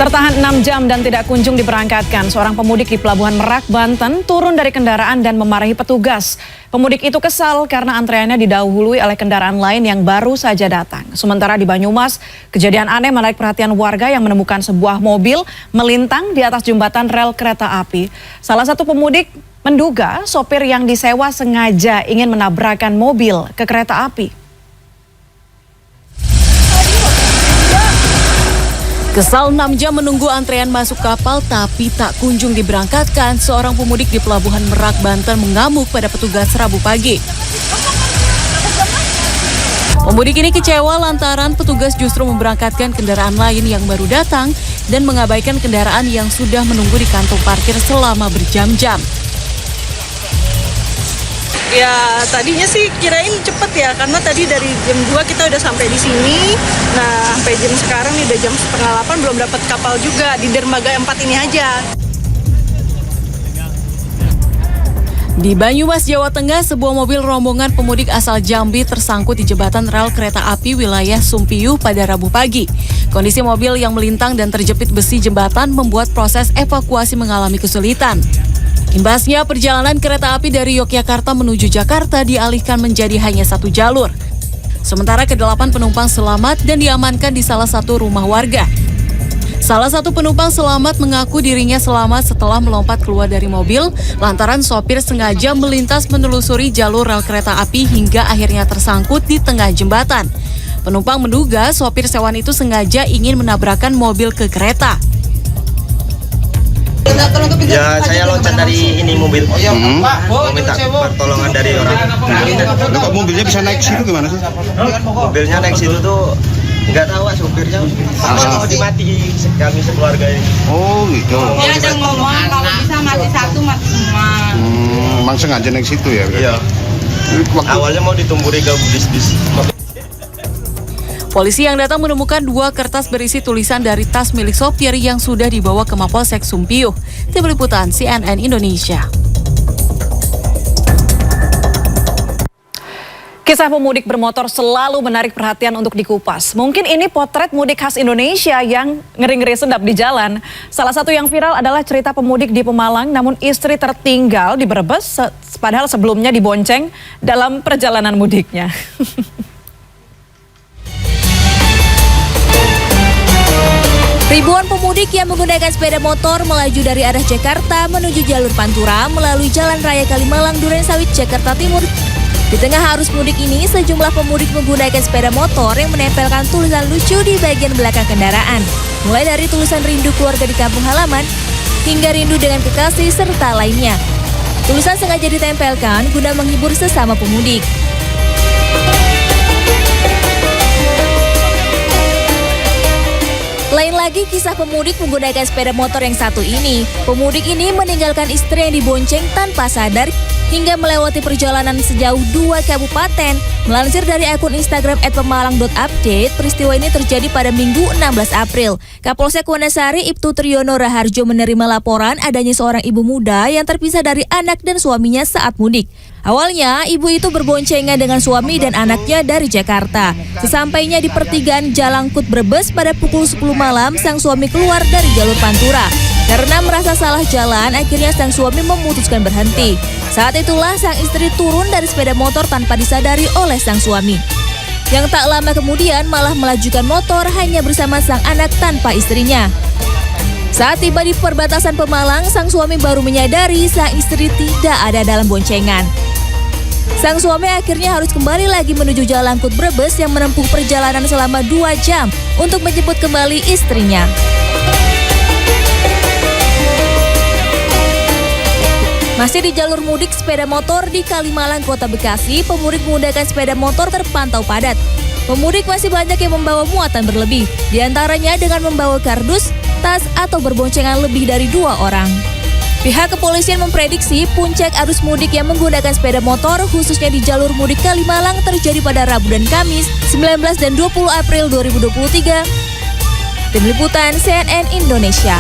Tertahan 6 jam dan tidak kunjung diberangkatkan, seorang pemudik di Pelabuhan Merak, Banten turun dari kendaraan dan memarahi petugas. Pemudik itu kesal karena antreannya didahului oleh kendaraan lain yang baru saja datang. Sementara di Banyumas, kejadian aneh menarik perhatian warga yang menemukan sebuah mobil melintang di atas jembatan rel kereta api. Salah satu pemudik menduga sopir yang disewa sengaja ingin menabrakkan mobil ke kereta api. Kesal 6 jam menunggu antrean masuk kapal tapi tak kunjung diberangkatkan, seorang pemudik di Pelabuhan Merak, Banten mengamuk pada petugas Rabu pagi. Pemudik ini kecewa lantaran petugas justru memberangkatkan kendaraan lain yang baru datang dan mengabaikan kendaraan yang sudah menunggu di kantong parkir selama berjam-jam. Ya tadinya sih kirain cepet ya, karena tadi dari jam 2 kita udah sampai di sini. Nah sampai jam sekarang nih udah jam 7:30 belum dapat kapal juga, di dermaga 4 ini aja. Di Banyumas, Jawa Tengah, sebuah mobil rombongan pemudik asal Jambi tersangkut di jembatan rel kereta api wilayah Sumpiyuh pada Rabu pagi. Kondisi mobil yang melintang dan terjepit besi jembatan membuat proses evakuasi mengalami kesulitan. Imbasnya, perjalanan kereta api dari Yogyakarta menuju Jakarta dialihkan menjadi hanya satu jalur. Sementara ke-8 penumpang selamat dan diamankan di salah satu rumah warga. Salah satu penumpang selamat mengaku dirinya selamat setelah melompat keluar dari mobil lantaran sopir sengaja melintas menelusuri jalur rel kereta api hingga akhirnya tersangkut di tengah jembatan. Penumpang menduga sopir sewaan itu sengaja ingin menabrakkan mobil ke kereta. Ya, saya loncat dari ini mobil. Mau minta pertolongan dari orang. Kok mobilnya bisa naik situ gimana sih? Mobilnya naik situ tuh nggak tahu supirnya. Mau dimati kami sekeluarga ini. Oh gitu. Dia ada ngomong kalau bisa mati satu mati semua. Emang sengaja naik situ ya? Iya. Awalnya mau ditumburi ke bis-bis. Polisi yang datang menemukan 2 kertas berisi tulisan dari tas milik sopir yang sudah dibawa ke Mapolsek Sumpiyuh. Tim Liputan CNN Indonesia. Kisah pemudik bermotor selalu menarik perhatian untuk dikupas. Mungkin ini potret mudik khas Indonesia yang ngeri-ngeri sedap di jalan. Salah satu yang viral adalah cerita pemudik di Pemalang namun istri tertinggal di Brebes padahal sebelumnya dibonceng dalam perjalanan mudiknya. Ribuan pemudik yang menggunakan sepeda motor melaju dari arah Jakarta menuju jalur Pantura melalui Jalan Raya Kalimalang, Durensawit, Jakarta Timur. Di tengah arus mudik ini, sejumlah pemudik menggunakan sepeda motor yang menempelkan tulisan lucu di bagian belakang kendaraan. Mulai dari tulisan rindu keluarga di kampung halaman, hingga rindu dengan kekasih serta lainnya. Tulisan sengaja ditempelkan guna menghibur sesama pemudik. Lain lagi kisah pemudik menggunakan sepeda motor yang satu ini. Pemudik ini meninggalkan istri yang dibonceng tanpa sadar hingga melewati perjalanan sejauh 2 kabupaten. Melansir dari akun Instagram @pemalang.update, peristiwa ini terjadi pada Minggu 16 April. Kapolsek Wanasari Ibtu Triyono Raharjo menerima laporan adanya seorang ibu muda yang terpisah dari anak dan suaminya saat mudik. Awalnya, ibu itu berboncengan dengan suami dan anaknya dari Jakarta. Sesampainya di pertigaan Jalangkut Brebes pada pukul 10 malam, sang suami keluar dari jalur Pantura. Karena merasa salah jalan, akhirnya sang suami memutuskan berhenti. Saat itulah sang istri turun dari sepeda motor tanpa disadari oleh sang suami. Yang tak lama kemudian malah melajukan motor hanya bersama sang anak tanpa istrinya. Saat tiba di perbatasan Pemalang, sang suami baru menyadari sang istri tidak ada dalam boncengan. Sang suami akhirnya harus kembali lagi menuju Jalangkut Brebes yang menempuh perjalanan selama 2 jam untuk menjemput kembali istrinya. Masih di jalur mudik sepeda motor di Kalimalang, Kota Bekasi, pemudik menggunakan sepeda motor terpantau padat. Pemudik masih banyak yang membawa muatan berlebih, diantaranya dengan membawa kardus, tas, atau berboncengan lebih dari 2 orang. Pihak kepolisian memprediksi puncak arus mudik yang menggunakan sepeda motor khususnya di jalur mudik Kalimalang terjadi pada Rabu dan Kamis 19 dan 20 April 2023. Tim Liputan CNN Indonesia.